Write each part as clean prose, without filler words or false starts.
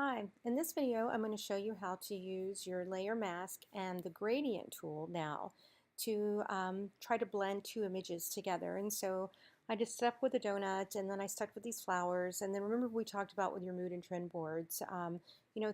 Hi, in this video I'm going to show you how to use your layer mask and the gradient tool now to try to blend two images together. And so I just stuck with the donut, and then I stuck with these flowers, and then remember we talked about with your mood and trend boards,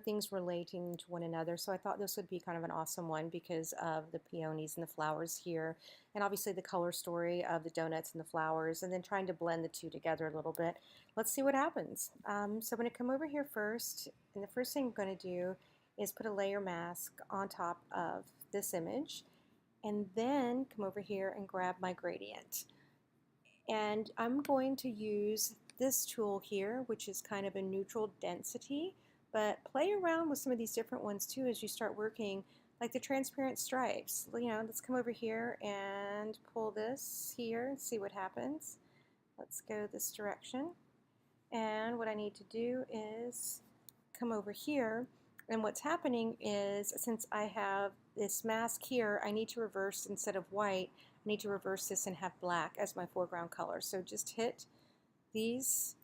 things relating to one another. So I thought this would be kind of an awesome one because of the peonies and the flowers here, and obviously the color story of the donuts and the flowers, and then trying to blend the two together a little bit. Let's see what happens. So I'm going to come over here first, and the first thing I'm going to do is put a layer mask on top of this image, and then come over here and grab my gradient. And I'm going to use this tool here, which is kind of a neutral density, but play around with some of these different ones too as you start working, like the transparent stripes. Let's come over here and pull this here and see what happens. Let's go this direction. And what I need to do is come over here, and what's happening is, since I have this mask here, I need to reverse, instead of white, I need to reverse this and have black as my foreground color. So just hit these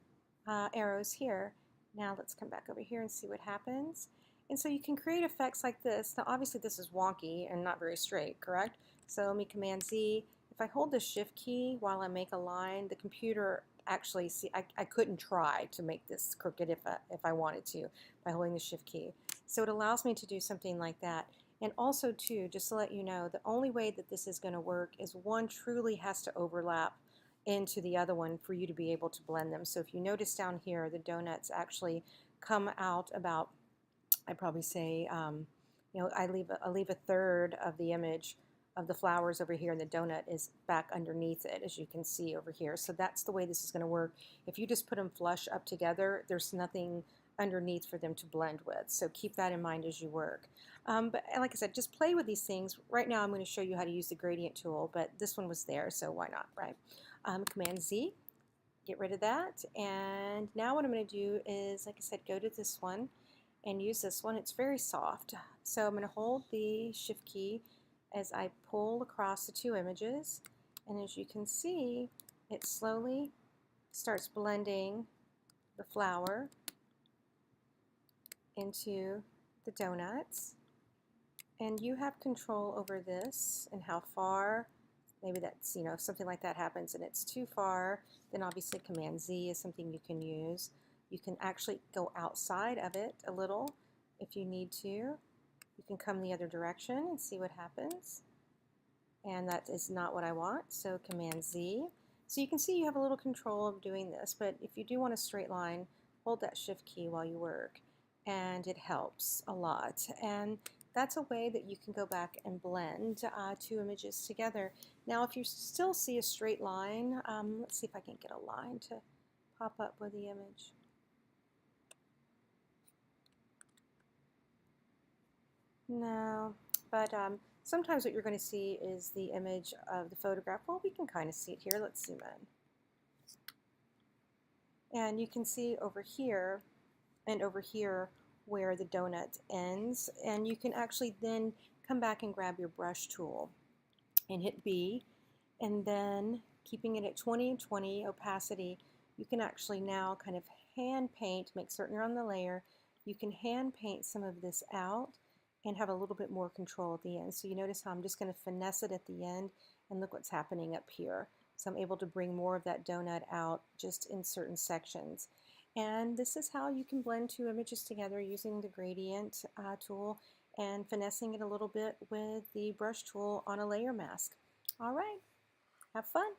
arrows here. Now let's come back over here and see what happens. And so you can create effects like this. Now obviously this is wonky and not very straight, correct? So let me Command Z. If I hold the Shift key while I make a line, the computer actually, I couldn't try to make this crooked if I wanted to by holding the Shift key. So it allows me to do something like that. And also too, just to let you know, the only way that this is going to work is one truly has to overlap into the other one for you to be able to blend them. So if you notice down here, the donuts actually come out about, I'd probably say, I leave a third of the image of the flowers over here, and the donut is back underneath it, as you can see over here. So that's the way this is going to work. If you just put them flush up together, there's nothing underneath for them to blend with. So keep that in mind as you work. But like I said, just play with these things. Right now I'm going to show you how to use the gradient tool, but this one was there, so why not, right? Command Z, get rid of that. And now what I'm going to do is, like I said, go to this one and use this one. It's very soft. So I'm going to hold the Shift key as I pull across the two images, and as you can see, it slowly starts blending the flower into the donuts. And you have control over this and how far. Maybe that's, if something like that happens and it's too far, then obviously Command Z is something you can use. You can actually go outside of it a little if you need to. You can come the other direction and see what happens. And that is not what I want, so Command Z. So you can see you have a little control of doing this, but if you do want a straight line, hold that Shift key while you work, and it helps a lot. And that's a way that you can go back and blend two images together. Now if you still see a straight line, let's see if I can get a line to pop up with the image. No, but sometimes what you're going to see is the image of the photograph. Well, we can kind of see it here. Let's zoom in. And you can see over here and over here where the donut ends. And you can actually then come back and grab your brush tool and hit B. And then keeping it at 20 and 20 opacity, you can actually now kind of hand paint, make certain you're on the layer. You can hand paint some of this out and have a little bit more control at the end. So you notice how I'm just going to finesse it at the end, and look what's happening up here. So I'm able to bring more of that donut out just in certain sections. And this is how you can blend two images together using the gradient tool and finessing it a little bit with the brush tool on a layer mask. All right, have fun.